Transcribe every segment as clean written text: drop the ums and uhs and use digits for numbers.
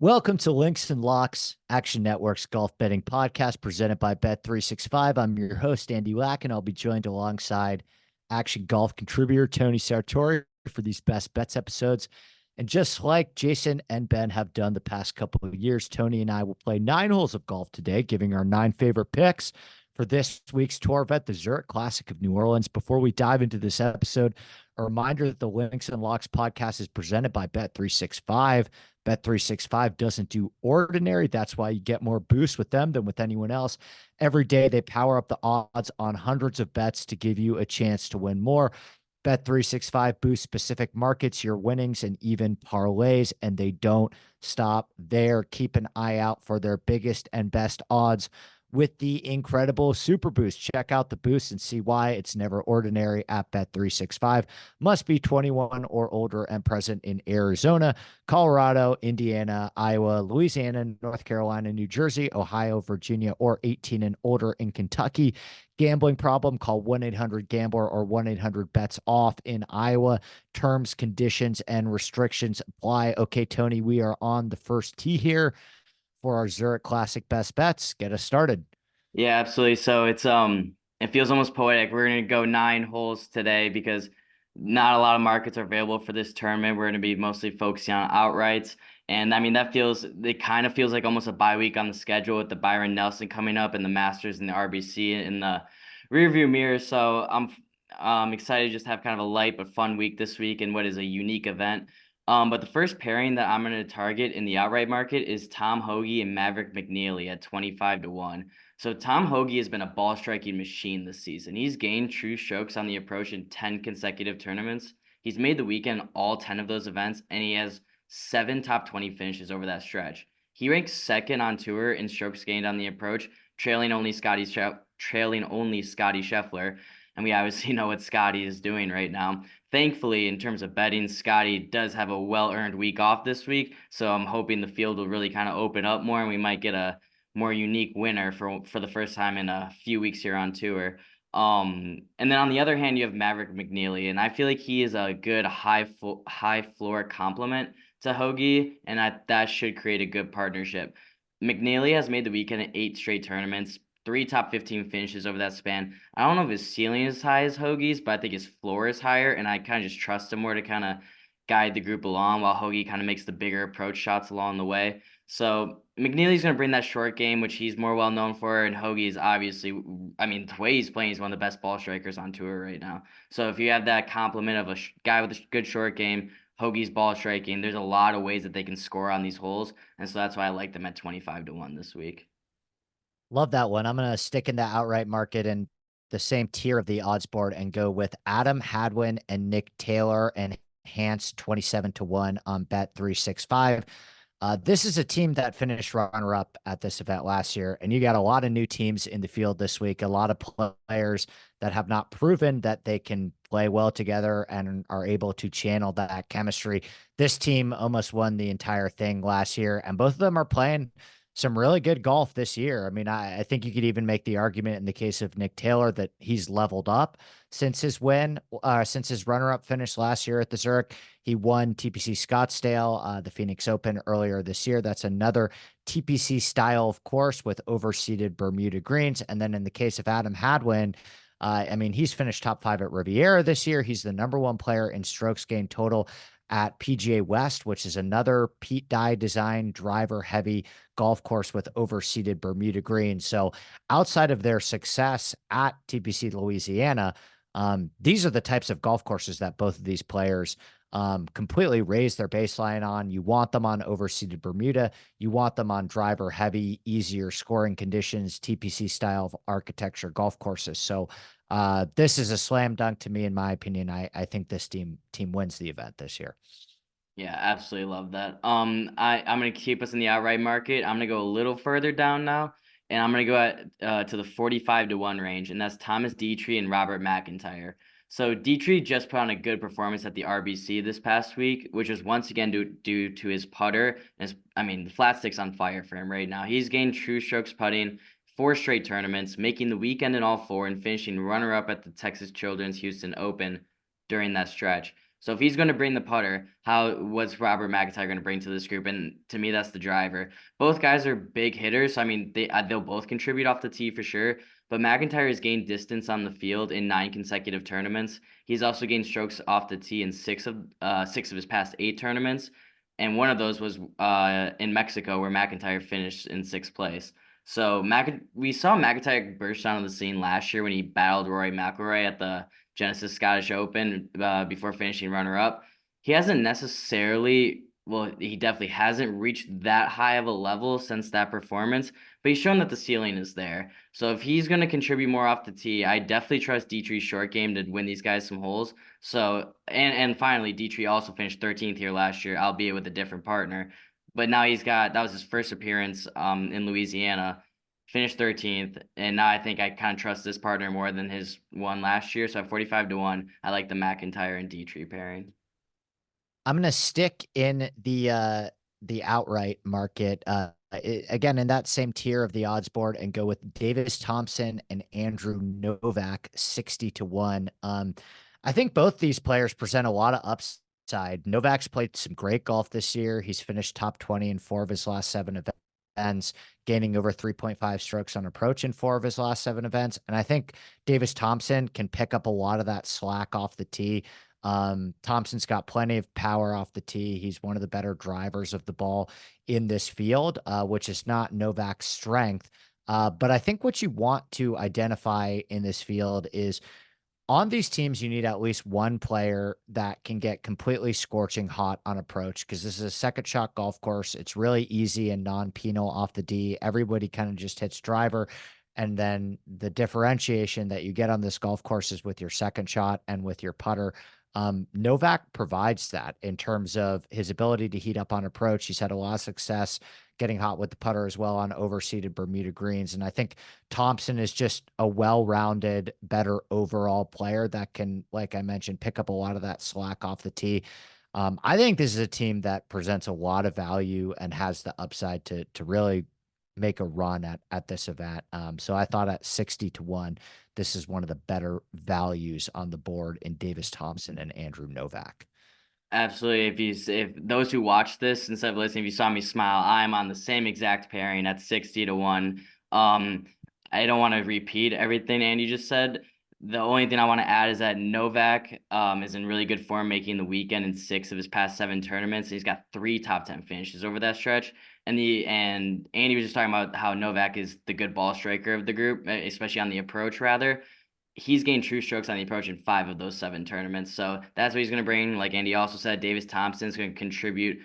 Welcome to Links and Locks, Action Network's golf betting podcast presented by Bet365. I'm your host, Andy Lack, and I'll be joined alongside Action Golf contributor Tony Sartori for these Best Bets episodes. And just like Jason and Ben have done the past couple of years, Tony and I will play 9 holes of golf today, giving our 9 favorite picks for this week's tour event, the Zurich Classic of New Orleans. Before we dive into this episode, a reminder that the Links and Locks podcast is presented by Bet365. Bet365 doesn't do ordinary. That's why you get more boosts with them than with anyone else. Every day, they power up the odds on hundreds of bets to give you a chance to win more. Bet365 boosts specific markets, your winnings, and even parlays, and they don't stop there. Keep an eye out for their biggest and best odds with the incredible Super Boost. Check out the boost and see why it's never ordinary at Bet365. Must be 21 or older and present in Arizona, Colorado, Indiana, Iowa, Louisiana, North Carolina, New Jersey, Ohio, Virginia, or 18 and older in Kentucky. Gambling problem, call 1-800-GAMBLER or 1-800-BETS-OFF in Iowa. Terms, conditions, and restrictions apply. Okay, Tony, we are on the first tee here for our Zurich Classic Best Bets. Get us started. Yeah, absolutely. So it feels almost poetic. We're gonna go 9 holes today because not a lot of markets are available for this tournament. We're gonna be mostly focusing on outrights. And I mean it kind of feels like almost a bye week on the schedule with the Byron Nelson coming up and the Masters and the RBC in the rearview mirror. So I'm excited to just have kind of a light but fun week this week in what is a unique event. But the first pairing that I'm going to target in the outright market is Tom Hoge and Maverick McNealy at 25-1. So Tom Hoge has been a ball striking machine this season. He's gained true strokes on the approach in 10 consecutive tournaments. He's made the weekend all 10 of those events, and he has 7 top 20 finishes over that stretch. He ranks second on tour in strokes gained on the approach, trailing only Scotty Scheffler. And we obviously know what Scotty is doing right now. Thankfully, in terms of betting, Scotty does have a well-earned week off this week, so I'm hoping the field will really kind of open up more, and we might get a more unique winner for the first time in a few weeks here on tour. And then on the other hand, you have Maverick McNealy, and I feel like he is a good high floor complement to Hoge, and that should create a good partnership. McNealy has made the weekend in 8 straight tournaments, 3 top 15 finishes over that span. I don't know if his ceiling is as high as Hoagie's, but I think his floor is higher, and I kind of just trust him more to kind of guide the group along while Hoge kind of makes the bigger approach shots along the way. So McNealy's going to bring that short game, which he's more well known for, and Hoge is obviously, I mean, the way he's playing, he's one of the best ball strikers on tour right now. So if you have that complement of a guy with a good short game, Hoagie's ball striking, there's a lot of ways that they can score on these holes, and so that's why I like them at 25-1 this week. Love that one. I'm going to stick in the outright market and the same tier of the odds board and go with Adam Hadwin and Nick Taylor and Hans 27-1 on Bet365. This is a team that finished runner-up at this event last year, and you got a lot of new teams in the field this week, a lot of players that have not proven that they can play well together and are able to channel that chemistry. This team almost won the entire thing last year, and both of them are playing some really good golf this year. I mean, I think you could even make the argument in the case of Nick Taylor that he's leveled up since his runner-up finish last year at the Zurich. He won TPC Scottsdale, the Phoenix Open earlier this year. That's another TPC style of course with overseeded Bermuda greens. And then in the case of Adam Hadwin, I mean, he's finished top 5 at Riviera this year. He's the #1 player in strokes gained total at PGA West, which is another Pete Dye design driver heavy golf course with overseeded Bermuda greens. So outside of their success at TPC Louisiana, these are the types of golf courses that both of these players completely raise their baseline on. You want them on overseeded Bermuda. You want them on driver heavy, easier scoring conditions, TPC style of architecture golf courses. So this is a slam dunk to me, in my opinion. I think this team wins the event this year. Yeah, absolutely love that. I'm gonna keep us in the outright market. I'm gonna go a little further down now, and I'm gonna go to the 45-1 range, and that's Thomas Detry and Robert MacIntyre. So Detry just put on a good performance at the RBC this past week, which is once again due to his putter. I mean, the flat stick's on fire for him right now. He's gained true strokes putting 4 straight tournaments, making the weekend in all 4 and finishing runner-up at the Texas Children's Houston Open during that stretch. So if he's going to bring the putter, what's Robert MacIntyre going to bring to this group? And to me, that's the driver. Both guys are big hitters. So I mean, they'll both contribute off the tee for sure. But MacIntyre has gained distance on the field in 9 consecutive tournaments. He's also gained strokes off the tee in six of his past 8 tournaments, and one of those was in Mexico, where MacIntyre finished in 6th place. So we saw MacIntyre burst onto the scene last year when he battled Rory McIlroy at the Genesis Scottish Open before finishing runner-up. He hasn't necessarily, well, he definitely hasn't reached that high of a level since that performance, but he's shown that the ceiling is there. So if he's going to contribute more off the tee, I definitely trust Detry's short game to win these guys some holes. So and finally, Detry also finished 13th here last year, albeit with a different partner. But now that was his first appearance in Louisiana, finished 13th, and now I think I kind of trust this partner more than his one last year. So at 45-1, I like the MacIntyre and Detry pairing. I'm gonna stick in the outright market again in that same tier of the odds board and go with Davis Thompson and Andrew Novak 60-1. I think both these players present a lot of upside. Novak's played some great golf this year. He's finished top 20 in 4 of his last 7 events, gaining over 3.5 strokes on approach in 4 of his last 7 events. And I think Davis Thompson can pick up a lot of that slack off the tee. Thompson's got plenty of power off the tee. He's one of the better drivers of the ball in this field, which is not Novak's strength. But I think what you want to identify in this field is on these teams, you need at least one player that can get completely scorching hot on approach because this is a second shot golf course. It's really easy and non-penal off the D. Everybody kind of just hits driver. And then the differentiation that you get on this golf course is with your second shot and with your putter. Novak provides that in terms of his ability to heat up on approach. He's had a lot of success getting hot with the putter as well on overseeded Bermuda greens. And I think Thompson is just a well-rounded, better overall player that can, like I mentioned, pick up a lot of that slack off the tee. I think this is a team that presents a lot of value and has the upside to really make a run at this event. So I thought at 60-1, this is one of the better values on the board in Davis Thompson and Andrew Novak. Absolutely. If those who watch this instead of listening, if you saw me smile, I'm on the same exact pairing at 60-1. I don't want to repeat everything Andy just said. The only thing I want to add is that Novak is in really good form, making the weekend in 6 of his past 7 tournaments. He's got 3 top 10 finishes over that stretch. And Andy was just talking about how Novak is the good ball striker of the group, especially on the approach rather. He's gained true strokes on the approach in 5 of those 7 tournaments. So that's what he's going to bring. Like Andy also said, Davis Thompson's going to contribute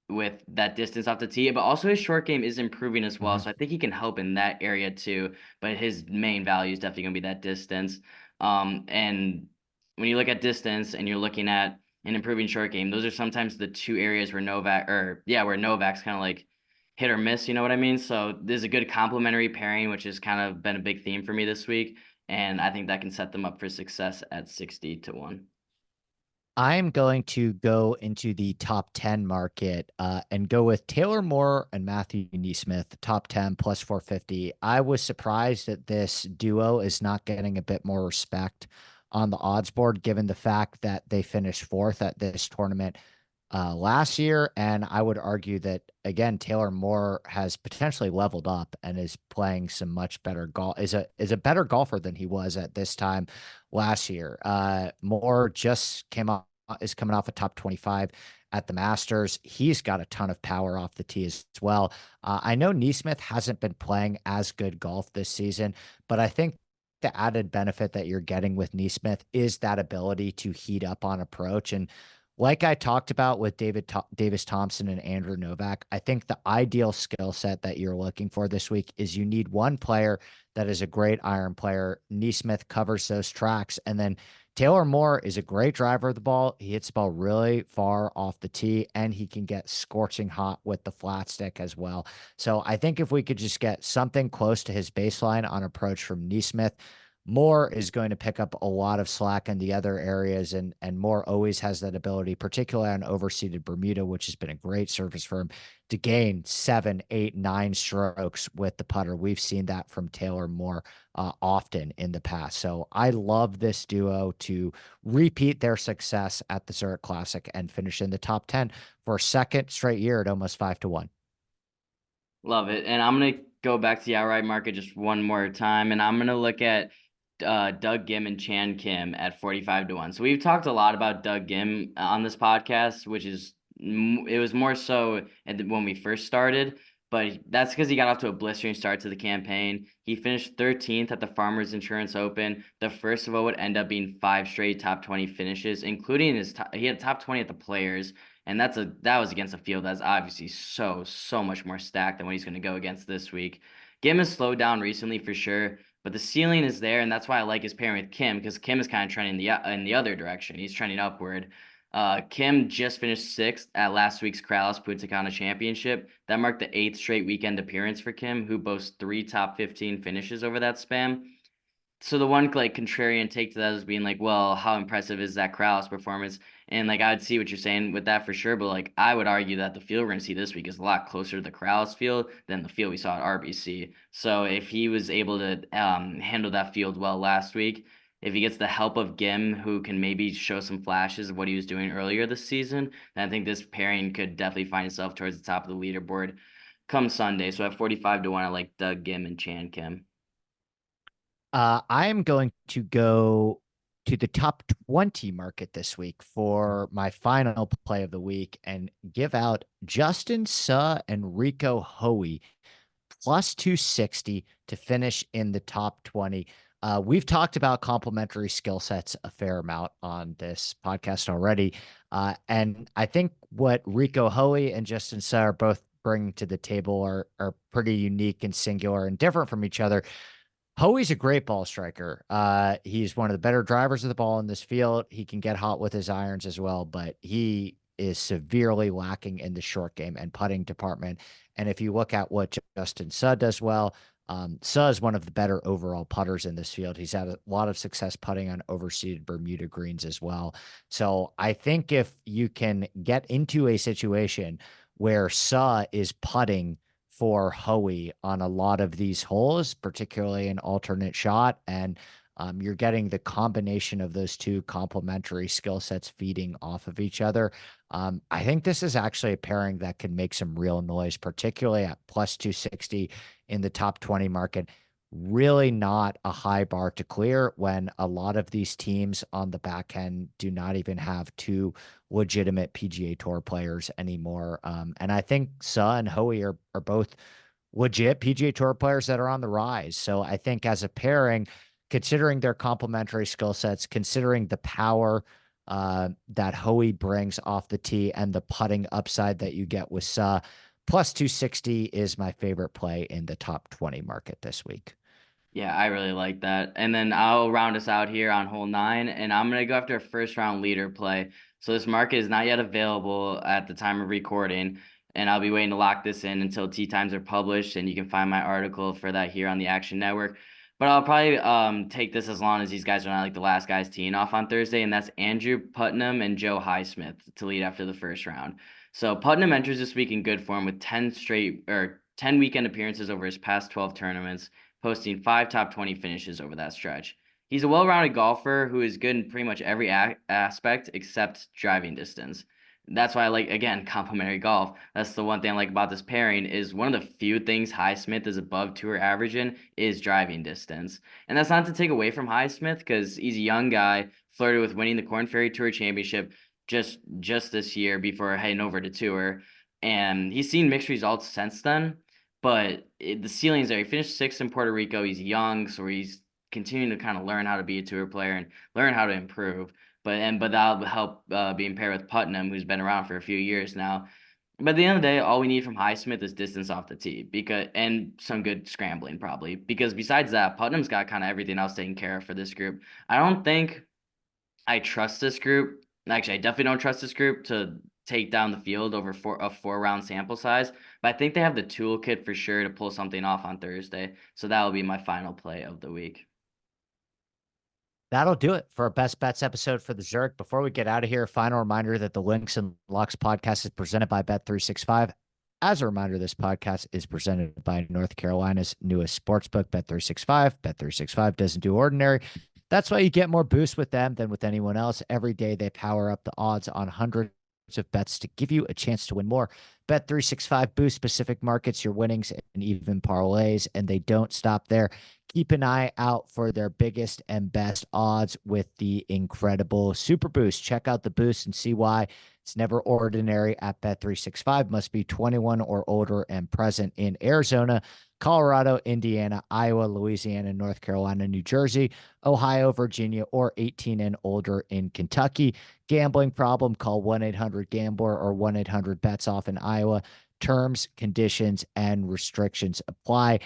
with that distance off the tee, but also his short game is improving as well. So I think he can help in that area too. But his main value is definitely going to be that distance. And when you look at distance and you're looking at an improving short game, those are sometimes the 2 areas where Novak's kind of like hit or miss, you know what I mean? So there's a good complementary pairing, which has kind of been a big theme for me this week. And I think that can set them up for success at 60-1. I'm going to go into the top 10 market and go with Taylor Moore and Matthew NeSmith, top 10 plus 450. I was surprised that this duo is not getting a bit more respect on the odds board, given the fact that they finished 4th at this tournament last year. And I would argue that, again, Taylor Moore has potentially leveled up and is playing some much better golf, is a better golfer than he was at this time last year. Moore just is coming off a top 25 at the Masters. He's got a ton of power off the tee as well. I know NeSmith hasn't been playing as good golf this season, but I think the added benefit that you're getting with NeSmith is that ability to heat up on approach. And like I talked about with Davis Thompson and Andrew Novak, I think the ideal skill set that you're looking for this week is you need one player that is a great iron player. NeSmith covers those tracks. And then Taylor Moore is a great driver of the ball. He hits the ball really far off the tee, and he can get scorching hot with the flat stick as well. So I think if we could just get something close to his baseline on approach from NeSmith, Moore is going to pick up a lot of slack in the other areas, and Moore always has that ability, particularly on overseeded Bermuda, which has been a great surface for him, to gain 7, 8, 9 strokes with the putter. We've seen that from Taylor Moore often in the past. So I love this duo to repeat their success at the Zurich Classic and finish in the top 10 for a second straight year at almost 5-1. Love it. And I'm gonna go back to the outright market just one more time, and I'm gonna look at Doug Ghim and Chan Kim at 45-1. So we've talked a lot about Doug Ghim on this podcast, which is it was more so when we first started, but that's because he got off to a blistering start to the campaign. He finished 13th at the Farmers Insurance Open, the first of what would end up being 5 straight top 20 finishes, including he had top 20 at the Players. And that was against a field that's obviously so much more stacked than what he's going to go against this week. Ghim has slowed down recently for sure, but the ceiling is there, and that's why I like his pairing with Kim, because Kim is kind of trending in the other direction. He's trending upward. Kim just finished 6th at last week's Corrales Punta Championship. That marked the 8th straight weekend appearance for Kim, who boasts 3 top 15 finishes over that span. So the one like contrarian take to that is being like, well, how impressive is that Corrales performance? And like I'd see what you're saying with that for sure, but like I would argue that the field we're gonna see this week is a lot closer to the Corrales field than the field we saw at RBC. So if he was able to handle that field well last week, if he gets the help of Ghim, who can maybe show some flashes of what he was doing earlier this season, then I think this pairing could definitely find itself towards the top of the leaderboard come Sunday. So at 45-1, I like Doug Ghim and Chan Kim. I am going to go to the top 20 market this week for my final play of the week and give out Justin Suh and Rico Hoey plus 260 to finish in the top 20. We've talked about complementary skill sets a fair amount on this podcast already. And I think what Rico Hoey and Justin Suh are both bringing to the table are pretty unique and singular and different from each other. Hoey's a great ball striker. He's one of the better drivers of the ball in this field. He can get hot with his irons as well, but he is severely lacking in the short game and putting department. And if you look at what Justin Suh does well, Suh is one of the better overall putters in this field. He's had a lot of success putting on overseeded Bermuda greens as well. So I think if you can get into a situation where Suh is putting for Hoey on a lot of these holes, particularly an alternate shot. And you're getting the combination of those two complementary skill sets feeding off of each other. I think this is actually a pairing that can make some real noise, particularly at plus 260 in the top 20 market. Really not a high bar to clear when a lot of these teams on the back end do not even have two legitimate PGA Tour players anymore. And I think Suh and Hoey are both legit PGA Tour players that are on the rise. So I think as a pairing, considering their complementary skill sets, considering the power that Hoey brings off the tee and the putting upside that you get with Suh, plus 260 is my favorite play in the top 20 market this week. Yeah, I really like that. And then I'll round us out here on hole 9, and I'm going to go after a first round leader play. So this market is not yet available at the time of recording, and I'll be waiting to lock this in until tee times are published, and you can find my article for that here on the Action Network. But I'll probably take this as long as these guys are not like the last guys teeing off on Thursday, and that's Andrew Putnam and Joe Highsmith to lead after the first round. So Putnam enters this week in good form with 10 weekend appearances over his past 12 tournaments, posting 5 top 20 finishes over that stretch. He's a well-rounded golfer who is good in pretty much every aspect except driving distance. That's why I like, again, complimentary golf. That's the one thing I like about this pairing is one of the few things Highsmith is above tour average in is driving distance. And that's not to take away from Highsmith because he's a young guy, flirted with winning the Korn Ferry Tour Championship just this year before heading over to tour. And he's seen mixed results since then, but the ceiling's there. He finished 6th in Puerto Rico. He's young, so he's continuing to kind of learn how to be a tour player and learn how to improve. But that'll help being paired with Putnam, who's been around for a few years now. But at the end of the day, all we need from Highsmith is distance off the tee and some good scrambling probably. Because besides that, Putnam's got kind of everything else taken care of for this group. I don't think I trust this group. Actually, I definitely don't trust this group to take down the field over a 4-round sample size. But I think they have the toolkit for sure to pull something off on Thursday. So that will be my final play of the week. That'll do it for our best bets episode for the Zurich. Before we get out of here, final reminder that the Links and Locks podcast is presented by Bet365. As a reminder, this podcast is presented by North Carolina's newest sportsbook, Bet365. Bet365 doesn't do ordinary. That's why you get more boosts with them than with anyone else. Every day they power up the odds on hundreds of bets to give you a chance to win more. Bet365 boosts specific markets, your winnings, and even parlays, and they don't stop there. Keep an eye out for their biggest and best odds with the incredible Super Boost. Check out the boost and see why it's never ordinary at Bet365. Must be 21 or older and present in Arizona, Colorado, Indiana, Iowa, Louisiana, North Carolina, New Jersey, Ohio, Virginia, or 18 and older in Kentucky. Gambling problem? Call 1-800-GAMBLER or 1-800-BETS-OFF in Iowa. Terms, conditions, and restrictions apply.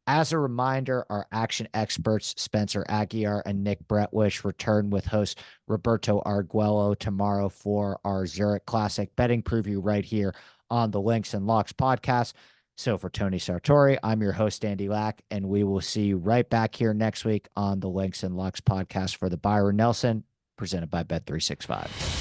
As a reminder, our action experts, Spencer Aguiar and Nick Bretwish, return with host Roberto Arguello tomorrow for our Zurich Classic betting preview right here on the Links and Locks podcast. So for Tony Sartori, I'm your host, Andy Lack, and we will see you right back here next week on the Links and Locks podcast for the Byron Nelson, presented by Bet365.